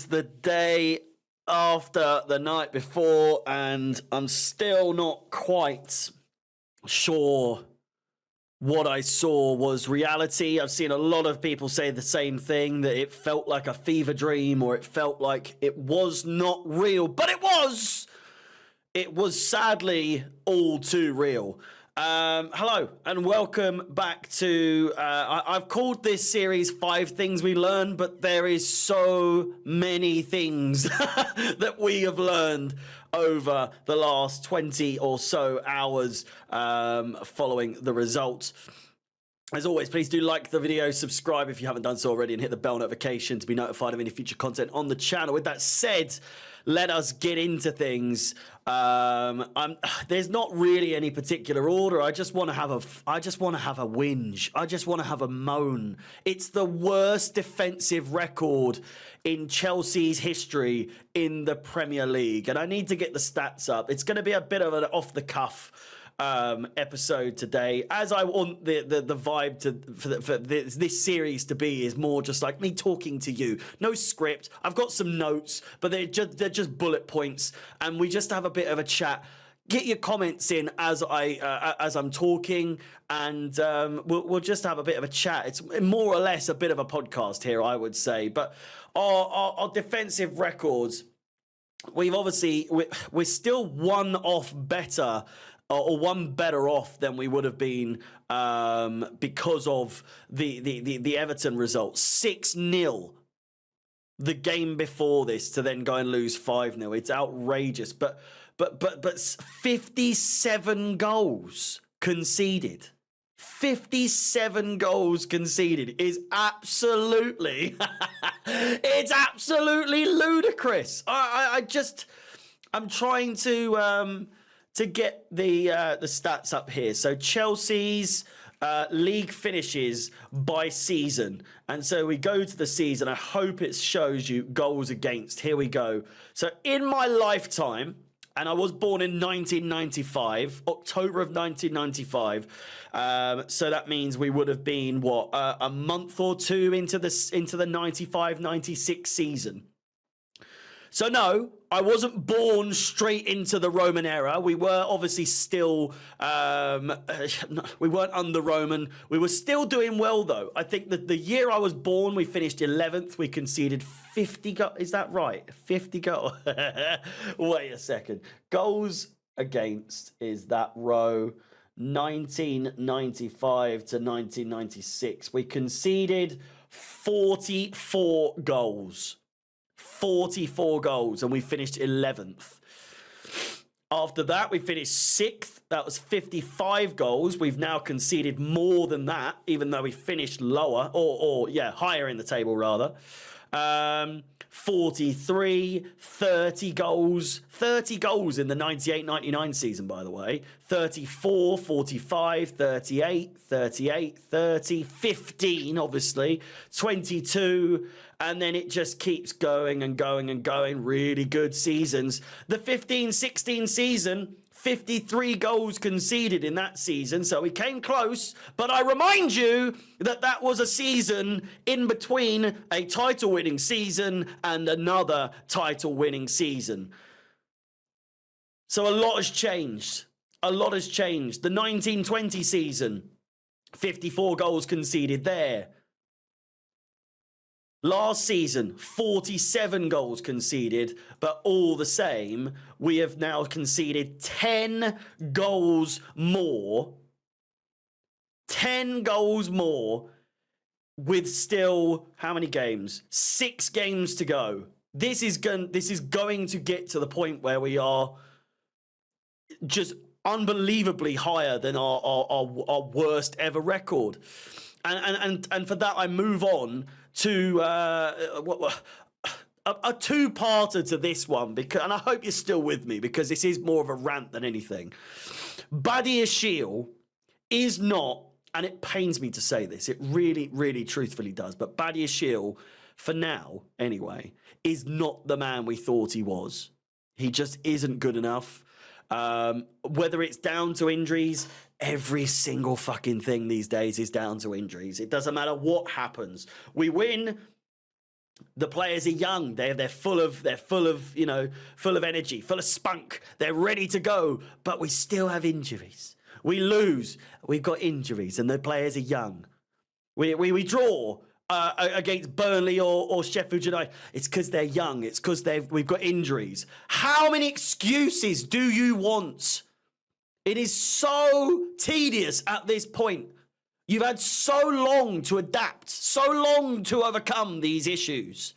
is the day after the night before, and I'm still not quite sure what I saw was reality. I've seen a lot of people say the same thing, that it felt like a fever dream, or it felt like it was not real, but it was. It was sadly all too real. Hello and welcome back to, I've called this series 5 Things We Learned, but there is so many things that we have learned over the last 20 or so hours following the results. As always, please do like the video, subscribe if you haven't done so already, and hit the bell notification to be notified of any future content on the channel. With that said, let us get into things. There's not really any particular order. I just want to have a whinge. I just want to have a moan. It's the worst defensive record in Chelsea's history in the Premier League, and I need to get the stats up. It's going to be a bit of an off the cuff episode today, as I want the vibe for this series to be is more just like me talking to you. No script. I've got some notes, but they're just bullet points, and we just have a bit of a chat. Get your comments in as I'm talking, and we'll just have a bit of a chat. It's more or less a bit of a podcast here, I would say. But our defensive records, we're still one off better. Or one better off than we would have been because of the Everton result. 6-0 the game before this to then go and lose 5-0. It's outrageous. But 57 goals conceded. 57 goals conceded is absolutely it's absolutely ludicrous. I'm trying to get the stats up here. So Chelsea's league finishes by season. And so we go to the season. I hope it shows you goals against. Here we go. So in my lifetime, and I was born in 1995, October of 1995. So that means we would have been, what, a month or two into the 95-96 season. So no, I wasn't born straight into the Roman era. We were obviously still, we weren't under Roman. We were still doing well, though. I think that the year I was born, we finished 11th. We conceded 50 goals. Is that right? 50 goals. Wait a second. Goals against is that row 1995 to 1996. We conceded 44 goals. 44 goals, and we finished 11th. After that, we finished 6th. That was 55 goals. We've now conceded more than that, even though we finished lower, or higher in the table, rather. 43, 30 goals. 30 goals in the 98-99 season, by the way. 34, 45, 38, 38, 30, 15, obviously. 22, and then it just keeps going and going and going. Really good seasons. The 15-16 season, 53 goals conceded in that season, so we came close. But I remind you that that was a season in between a title-winning season and another title-winning season. So a lot has changed. A lot has changed. The 1920 season, 54 goals conceded there. Last season, 47 goals conceded, but all the same, we have now conceded 10 goals more. 10 goals more with still, how many games? 6 games to go. This is going to get to the point where we are just unbelievably higher than our worst ever record. And for that, I move on to a two-parter to this one, and I hope you're still with me, because this is more of a rant than anything. Badiashile is not, and it pains me to say this, it really, really truthfully does, but Badiashile, for now anyway, is not the man we thought he was. He just isn't good enough. Whether it's down to injuries, every single fucking thing these days is down to injuries. It doesn't matter what happens. We win, The players are young. They're full of full of energy, full of spunk. They're ready to go, but we still have injuries. We lose. We've got injuries, and the players are young. We draw against Burnley or Sheffield United. It's because they're young. It's because we've got injuries. How many excuses do you want? It is so tedious at this point. You've had so long to adapt, so long to overcome these issues.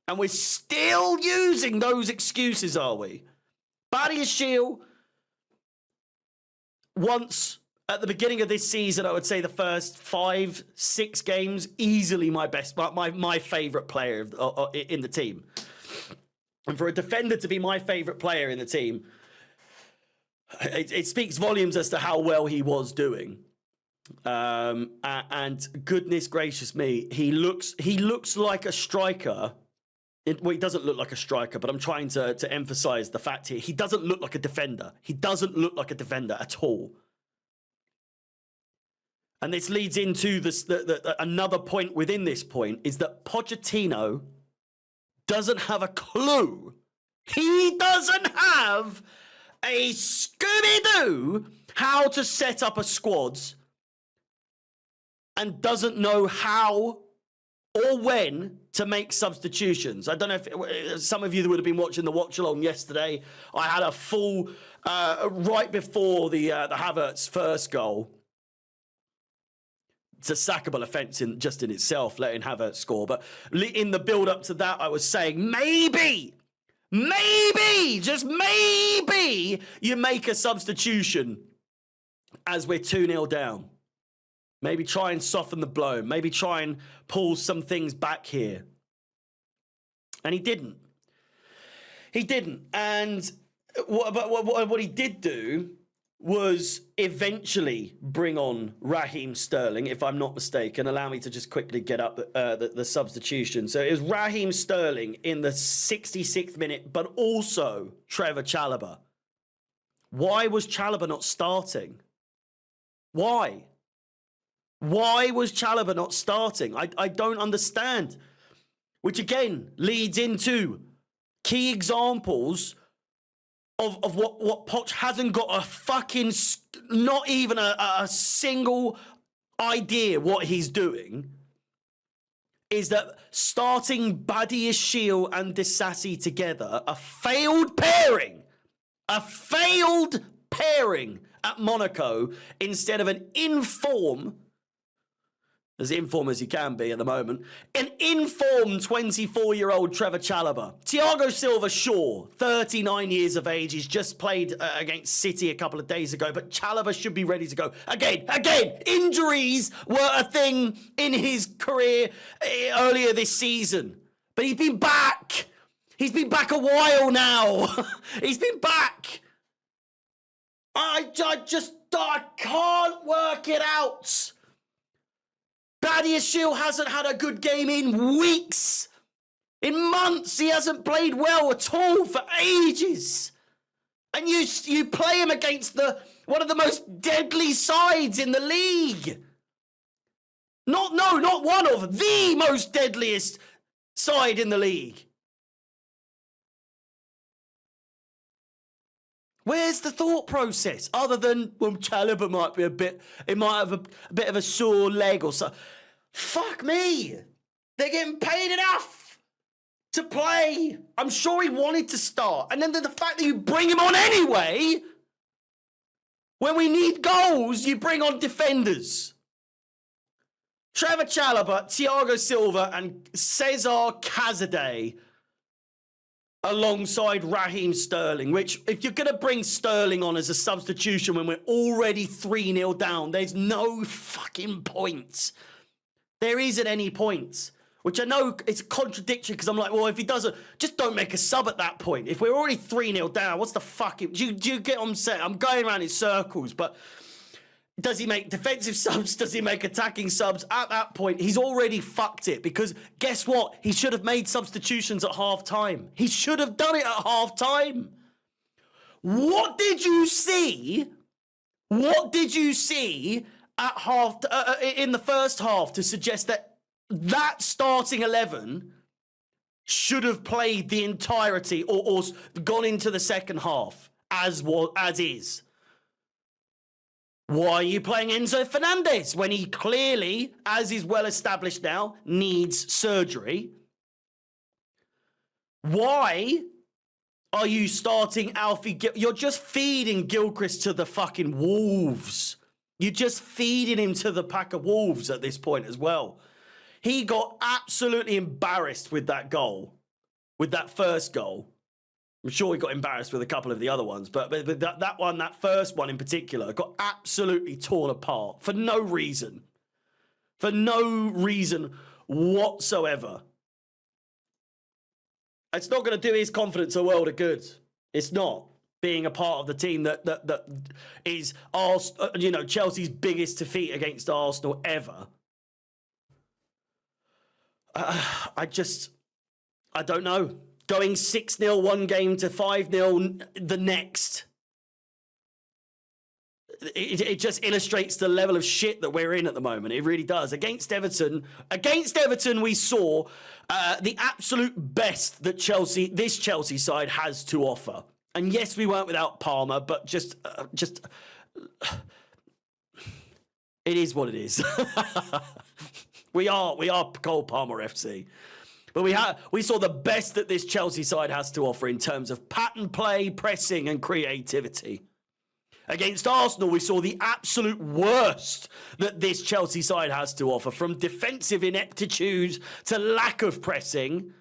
And we're still using those excuses, are we? Badiashile, once at the beginning of this season, I would say the first 5-6 games, easily my favourite player in the team. And for a defender to be my favourite player in the team, it speaks volumes as to how well he was doing. And goodness gracious me, he looks like a striker. Well, he doesn't look like a striker, but I'm trying to emphasize the fact here. He doesn't look like a defender. He doesn't look like a defender at all. And this leads into this another point within this point is that Pochettino doesn't have a clue. He doesn't have a Scooby-Doo how to set up a squad, and doesn't know how or when to make substitutions. I don't know if some of you that would have been watching the watch along yesterday, I had a full right before the Havertz first goal. It's a sackable offence just in itself, letting Havertz score. But in the build up to that, I was saying maybe, just maybe, you make a substitution as we're 2-0 down. Maybe try and soften the blow. Maybe try and pull some things back here. And he didn't. And what he did do was eventually bring on Raheem Sterling, if I'm not mistaken. Allow me to just quickly get up the substitution. So it was Raheem Sterling in the 66th minute, but also Trevor Chalobah. Why was Chalobah not starting? Why? Why was Chalobah not starting? I don't understand. Which again leads into key examples of what Poch hasn't got a fucking, not even a single idea what he's doing, is that starting Badiashile and Disasi together, a failed pairing at Monaco, instead of an as informed as he can be at the moment, an informed 24-year-old Trevor Chalobah. Thiago Silva, sure, 39 years of age. He's just played against City a couple of days ago, but Chalobah should be ready to go. Again, injuries were a thing in his career earlier this season. But he's been back. He's been back a while now. He's been back. I can't work it out. Badiashile hasn't had a good game in weeks. In months, he hasn't played well at all for ages. And you play him against one of the most deadly sides in the league. Not one of the most deadliest side in the league. Where's the thought process? Other than, well, Chalobah might have a bit of a sore leg or so. Fuck me. They're getting paid enough to play. I'm sure he wanted to start. And then the fact that you bring him on anyway, when we need goals, you bring on defenders. Trevor Chalobah, Thiago Silva, and Cesar Cazadei alongside Raheem Sterling, which, if you're going to bring Sterling on as a substitution when we're already 3-0 down, there's no fucking point. There isn't any point. Which I know it's contradictory because I'm like, well, if he doesn't, just don't make a sub at that point. If we're already 3-0 down, what's the fucking... Do you get what I'm saying? I'm going around in circles, but... Does he make defensive subs? Does he make attacking subs? At that point, he's already fucked it because guess what? He should have made substitutions at half-time. He should have done it at half-time. What did you see? What did you see at in the first half to suggest that starting 11 should have played the entirety or gone into the second half as is. Why are you playing Enzo Fernandez when he clearly, as is well established now, needs surgery? Why are you starting Alfie? You're just feeding Gilchrist to the fucking wolves. You're just feeding him to the pack of wolves at this point as well. He got absolutely embarrassed with that goal, with that first goal. I'm sure he got embarrassed with a couple of the other ones, but that one, that first one in particular, got absolutely torn apart for no reason. For no reason whatsoever. It's not going to do his confidence a world of good. It's not. Being a part of the team that is Chelsea's biggest defeat against Arsenal ever. I don't know. Going 6-0 one game to 5-0 the next. It just illustrates the level of shit that we're in at the moment. It really does. Against Everton, we saw the absolute best that this Chelsea side has to offer. And yes, we weren't without Palmer, but just it is what it is. we are Cole Palmer FC. But we saw the best that this Chelsea side has to offer in terms of pattern play, pressing, and creativity. Against Arsenal, we saw the absolute worst that this Chelsea side has to offer, from defensive ineptitude to lack of pressing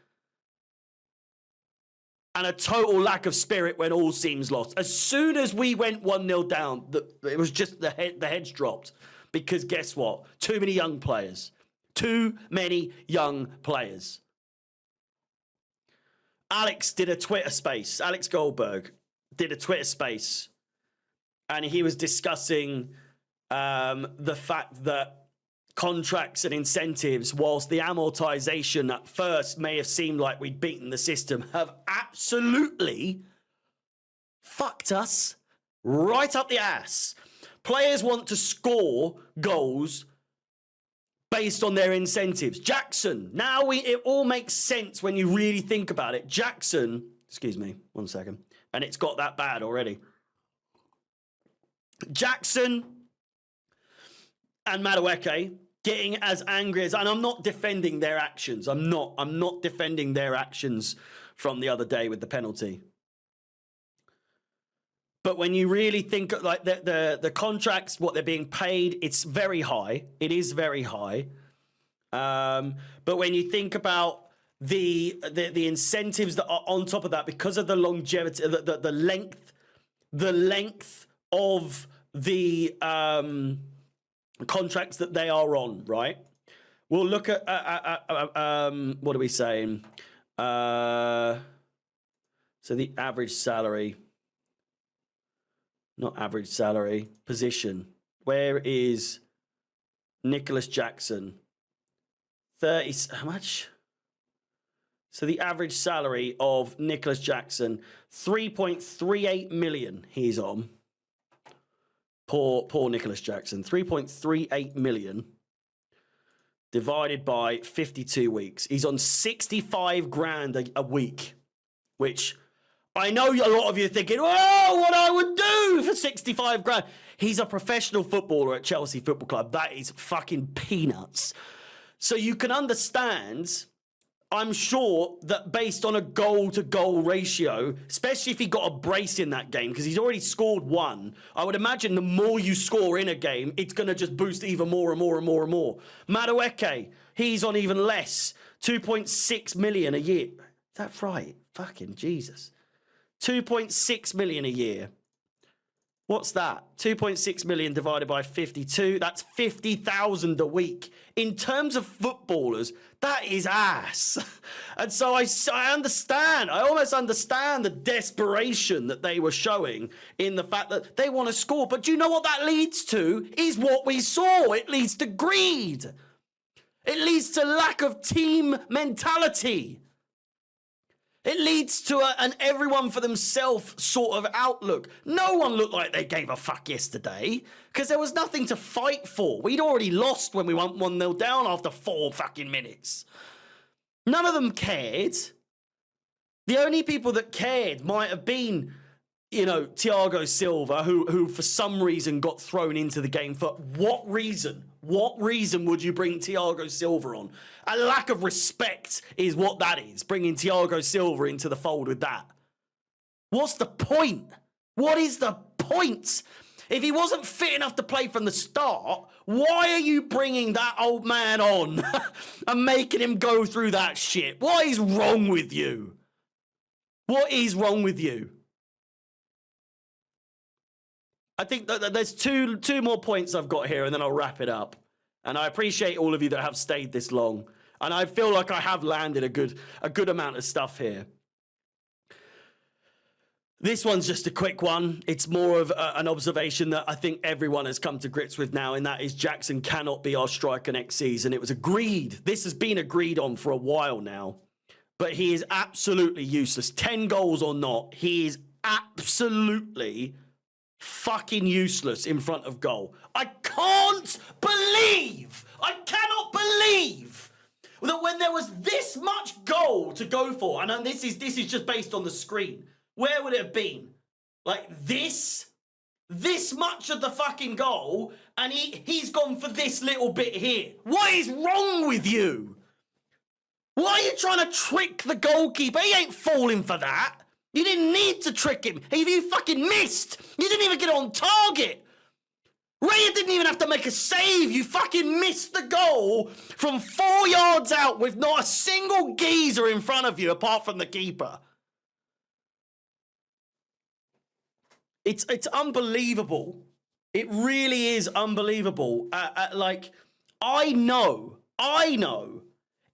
and a total lack of spirit when all seems lost. As soon as we went 1-0 down, it was just the heads dropped. Because guess what? Too many young players. Too many young players. Alex did a Twitter space. Alex Goldberg did a Twitter space. And he was discussing the fact that contracts and incentives, whilst the amortization at first may have seemed like we'd beaten the system, have absolutely fucked us right up the ass. Players want to score goals based on their incentives. Jackson, now it all makes sense when you really think about it. Jackson, excuse me, 1 second, and it's got that bad already. Jackson and Madueke getting as angry as, and I'm not defending their actions. I'm not defending their actions from the other day with the penalty. But when you really think like the contracts, what they're being paid, it's very high. It is very high. But when you think about the incentives that are on top of that, because of the longevity, the length of the contracts that they are on, right? We'll look at what are we saying? So the average salary. Not average salary, position. Where is Nicholas Jackson? 30, how much? So the average salary of Nicholas Jackson, 3.38 million he's on. Poor Nicholas Jackson, 3.38 million divided by 52 weeks. He's on 65 grand a week, which I know a lot of you are thinking, oh, what I would do for 65 grand. He's a professional footballer at Chelsea Football Club. That is fucking peanuts. So you can understand, I'm sure, that based on a goal-to-goal ratio, especially if he got a brace in that game, because he's already scored one, I would imagine the more you score in a game, it's going to just boost even more and more and more and more. Madueke, he's on even less, 2.6 million a year. Is that right? Fucking Jesus. 2.6 million a year. What's that? 2.6 million divided by 52. That's 50,000 a week. In terms of footballers, that is ass. And so I understand. I almost understand the desperation that they were showing in the fact that they want to score. But do you know what that leads to? Is what we saw. It leads to greed. It leads to lack of team mentality. It leads to an everyone for themselves sort of outlook. No one looked like they gave a fuck yesterday because there was nothing to fight for. We'd already lost when we went 1-0 down after 4 fucking minutes. None of them cared. The only people that cared might have been, you know, Thiago Silva, who for some reason got thrown into the game. For what reason? What reason would you bring Thiago Silva on? A lack of respect is what that is, bringing Thiago Silva into the fold with that. What's the point? What is the point? If he wasn't fit enough to play from the start, why are you bringing that old man on and making him go through that shit? What is wrong with you? What is wrong with you? I think that there's two more points I've got here, and then I'll wrap it up. And I appreciate all of you that have stayed this long. And I feel like I have landed a good amount of stuff here. This one's just a quick one. It's more of an observation that I think everyone has come to grips with now, and that is Jackson cannot be our striker next season. It was agreed. This has been agreed on for a while now. But he is absolutely useless. 10 goals or not, he is absolutely fucking useless in front of goal. I cannot believe that when there was this much goal to go for, and this is just based on the screen, where would it have been? Like this much of the fucking goal, and he's gone for this little bit here. What is wrong with you? Why are you trying to trick the goalkeeper? He ain't falling for that. You didn't need to trick him. If you fucking missed, you didn't even get on target. Raya didn't even have to make a save. You fucking missed the goal from 4 yards out with not a single geezer in front of you apart from the keeper. It's unbelievable. It really is unbelievable. Like, I know,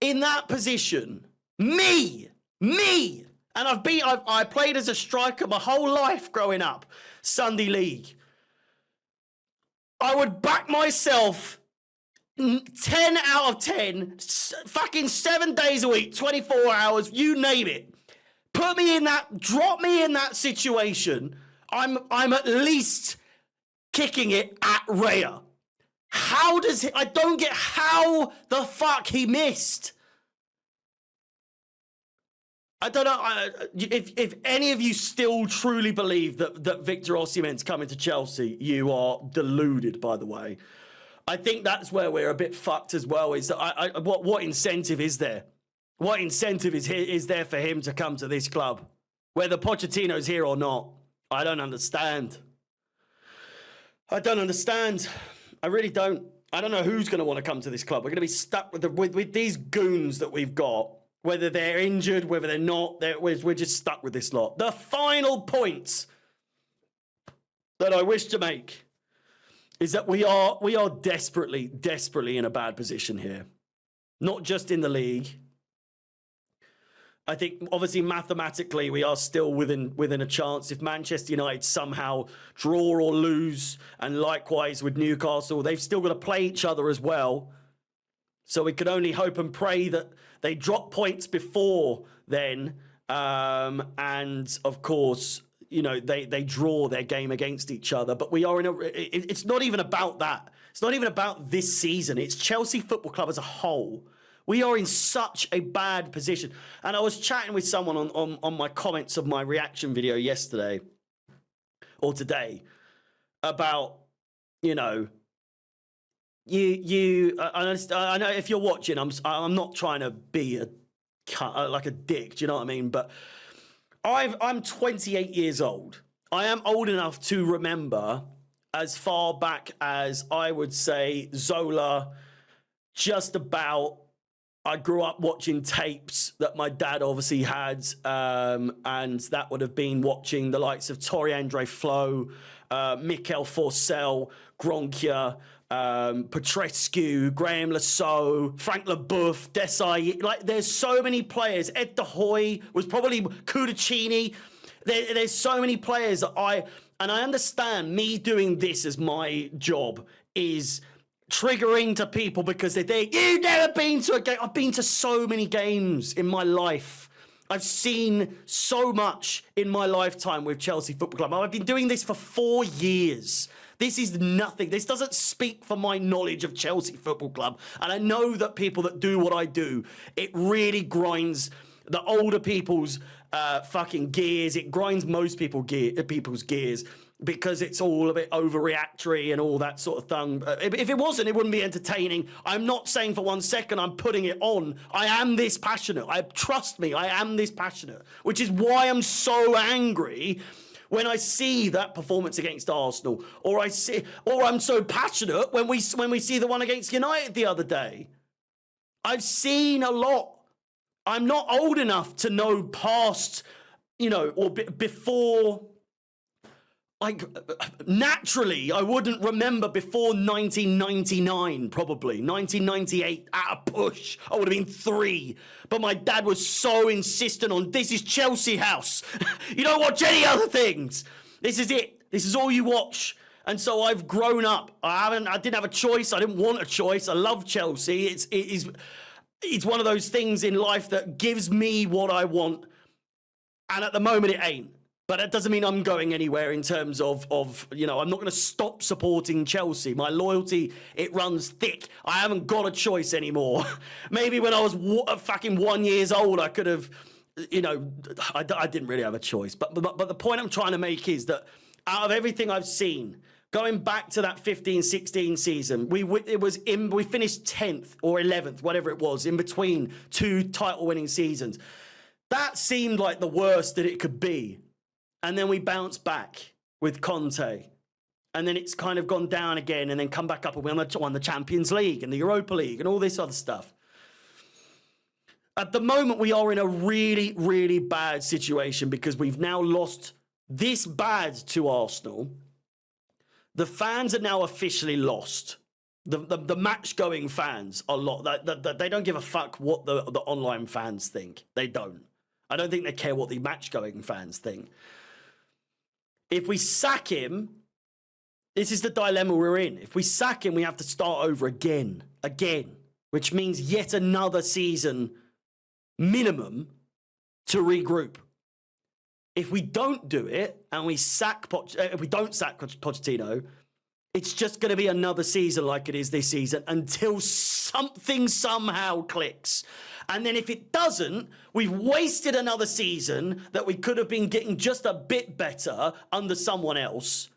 in that position, me, and I played as a striker my whole life growing up, Sunday League. I would back myself 10 out of 10, fucking 7 days a week, 24 hours, you name it. Drop me in that situation. I'm at least kicking it at Raya. I don't get how the fuck he missed. I don't know if any of you still truly believe that Victor Osimhen's coming to Chelsea. You are deluded, by the way. I think that's where we're a bit fucked as well. Is that what incentive is there? What incentive is there for him to come to this club, whether Pochettino's here or not? I don't understand. I really don't. I don't know who's going to want to come to this club. We're going to be stuck with these goons that we've got. Whether they're injured, whether they're not, we're just stuck with this lot. The final point that I wish to make is that we are desperately in a bad position here. Not just in the league. I think, obviously, mathematically, we are still within a chance. If Manchester United somehow draw or lose, and likewise with Newcastle, they've still got to play each other as well. So we can only hope and pray that they drop points before then. And, of course, you know, they draw their game against each other. But we are it's not even about that. It's not even about this season. It's Chelsea Football Club as a whole. We are in such a bad position. And I was chatting with someone on my comments of my reaction video yesterday or today about, you know, I know if you're watching, I'm not trying to be like a dick, do you know what I mean? But I'm 28 years old. I am old enough to remember as far back as I would say Zola, just about. I grew up watching tapes that my dad obviously had, and that would have been watching the likes of Torre Andre Flo, Mikel Forcell, Gronkia, Petrescu, Graham Lasso, Frank Leboeuf, Desai. Like, there's so many players. Ed De Hoy was probably Cudicini. There's so many players that I understand me doing this as my job is triggering to people because they think, you've never been to a game. I've been to so many games in my life. I've seen so much in my lifetime with Chelsea Football Club. I've been doing this for 4 years. This is nothing. This doesn't speak for my knowledge of Chelsea Football Club. And I know that people that do what I do, it really grinds the older people's fucking gears. It grinds most people's gears because it's all a bit overreactory and all that sort of thing. If it wasn't, it wouldn't be entertaining. I'm not saying for 1 second I'm putting it on. I am this passionate. Trust me, I am this passionate, which is why I'm so angry when I see that performance against Arsenal, or I'm so passionate when we see the one against United the other day. I've seen a lot. I'm not old enough to know past, or before. Like, naturally, I wouldn't remember before 1999, probably. 1998, at a push. I would have been 3. But my dad was so insistent on, this is Chelsea house. You don't watch any other things. This is it. This is all you watch. And so I've grown up. I didn't have a choice. I didn't want a choice. I love Chelsea. It's one of those things in life that gives me what I want. And at the moment, it ain't. But that doesn't mean I'm going anywhere in terms of I'm not going to stop supporting Chelsea. My loyalty, it runs thick. I haven't got a choice anymore. Maybe when I was fucking 1 year old, I could have, I didn't really have a choice. But the point I'm trying to make is that out of everything I've seen, going back to that 15-16 season, we finished 10th or 11th, whatever it was, in between 2 title-winning seasons. That seemed like the worst that it could be. And then we bounced back with Conte. And then it's kind of gone down again and then come back up and we won the Champions League and the Europa League and all this other stuff. At the moment, we are in a really, really bad situation because we've now lost this bad to Arsenal. The fans are now officially lost. The match-going fans are lost. They don't give a fuck what the online fans think. They don't. I don't think they care what the match-going fans think. If we sack him, this is the dilemma we're in. If we sack him, we have to start over again, which means yet another season minimum to regroup. If we don't do it and we if we don't sack Pochettino, it's just going to be another season like it is this season until something somehow clicks. And then if it doesn't, we've wasted another season that we could have been getting just a bit better under someone else.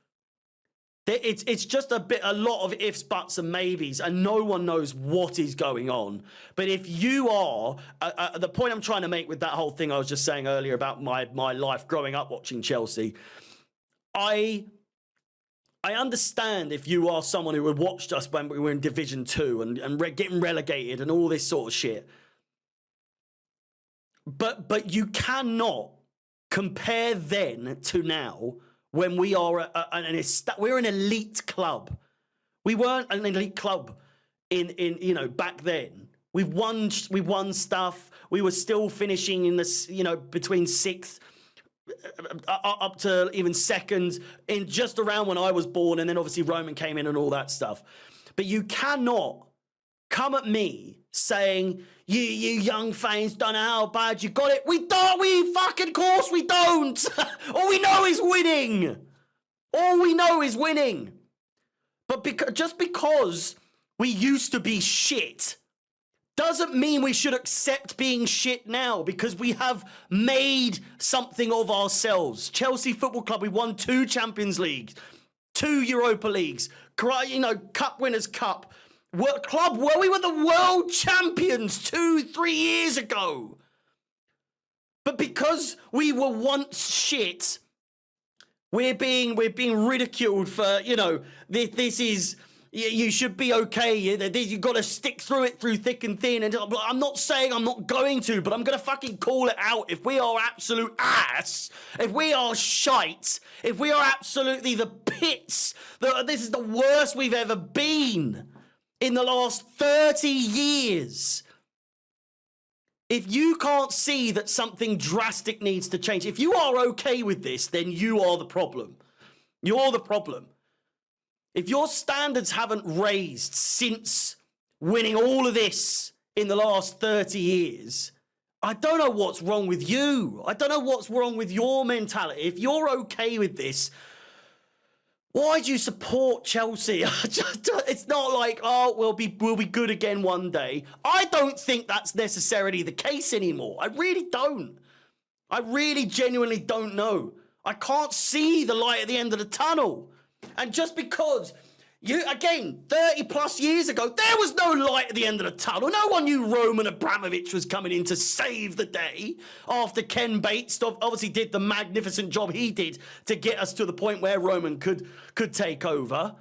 It's just a lot of ifs, buts, and maybes, and no one knows what is going on. But if you are, the point I'm trying to make with that whole thing I was just saying earlier about my life growing up watching Chelsea, I understand if you are someone who had watched us when we were in Division 2 and getting relegated and all this sort of shit. But you cannot compare then to now when we are we're an elite club. We weren't an elite club in back then. We won stuff. We were still finishing in this between 6th up to even 2nd in just around when I was born, and then obviously Roman came in and all that stuff. But you cannot come at me saying you young fans don't know how bad you got it. We don't. We fucking course we don't. All we know is winning. But just because we used to be shit doesn't mean we should accept being shit now, because we have made something of ourselves. Chelsea Football Club, we won 2 Champions Leagues, 2 Europa Leagues, Cup Winners' Cup. We were the world champions 2-3 years ago. But because we were once shit, we're being ridiculed for, this is, you should be okay. You've got to stick through it through thick and thin. And I'm not saying I'm not going to, but I'm going to fucking call it out. If we are absolute ass, if we are shite, if we are absolutely the pits, this is the worst we've ever been in the last 30 years. If you can't see that something drastic needs to change, if you are okay with this, then you are the problem. You're the problem. If your standards haven't raised since winning all of this in the last 30 years, I don't know what's wrong with you. I don't know what's wrong with your mentality. If you're okay with this, Why do you support Chelsea? It's not like, oh, we'll be good again one day. I don't think that's necessarily the case anymore. I really don't. I really genuinely don't know. I can't see the light at the end of the tunnel. And just because again, 30 plus years ago, there was no light at the end of the tunnel. No one knew Roman Abramovich was coming in to save the day after Ken Bates obviously did the magnificent job he did to get us to the point where Roman could take over.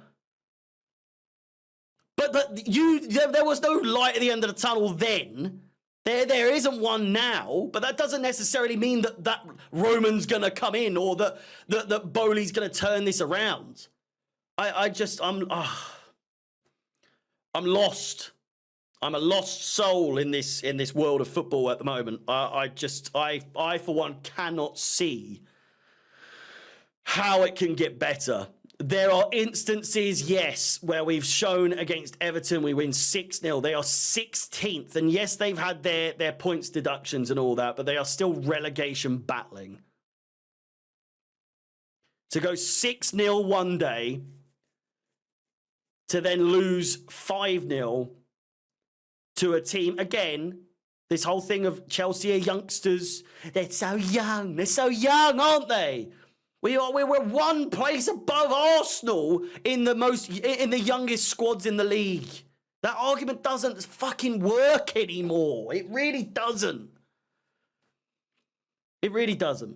But there was no light at the end of the tunnel then. There isn't one now, but that doesn't necessarily mean that Roman's going to come in or that Bowley's going to turn this around. I'm lost. I'm a lost soul in this world of football at the moment. I for one cannot see how it can get better. There are instances, yes, where we've shown against Everton we win 6-0. They are 16th, and yes, they've had their points deductions and all that, but they are still relegation battling. To go 6-0 one day, to then lose 5-0 to a team. Again, this whole thing of Chelsea are youngsters. They're so young. They're so young, aren't they? We're one place above Arsenal in the youngest squads in the league. That argument doesn't fucking work anymore. It really doesn't. It really doesn't.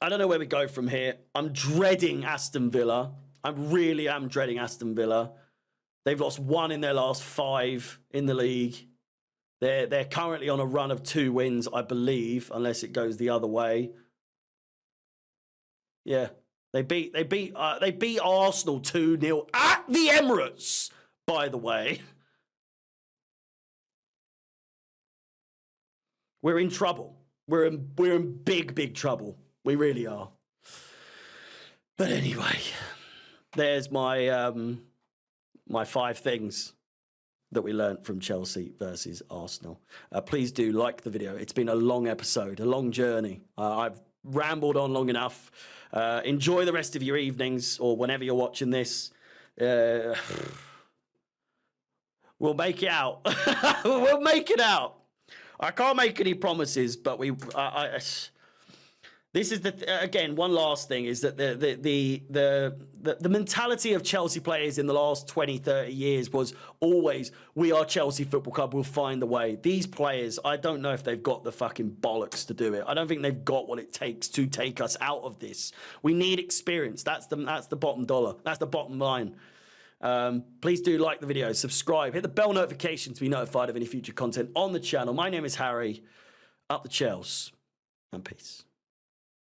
I don't know where we go from here. I'm dreading Aston Villa. I really am dreading Aston Villa. They've lost 1 in their last 5 in the league. They're currently on a run of 2 wins, I believe, unless it goes the other way. Yeah, they beat Arsenal 2-0 at the Emirates, by the way. We're in trouble. We're in big trouble. We really are. But anyway, there's my my 5 things that we learned from Chelsea versus Arsenal. Please do like the video. It's been a long episode, a long journey. I've rambled on long enough. Enjoy the rest of your evenings or whenever you're watching this. We'll make it out. We'll make it out. I can't make any promises, but this is again, one last thing is that the mentality of Chelsea players in the last 20, 30 years was always, we are Chelsea Football Club, we'll find a way. These players, I don't know if they've got the fucking bollocks to do it. I don't think they've got what it takes to take us out of this. We need experience. That's the bottom dollar. That's the bottom line. Please do like the video, subscribe, hit the bell notification to be notified of any future content on the channel. My name is Harry. Up the Chels, and peace.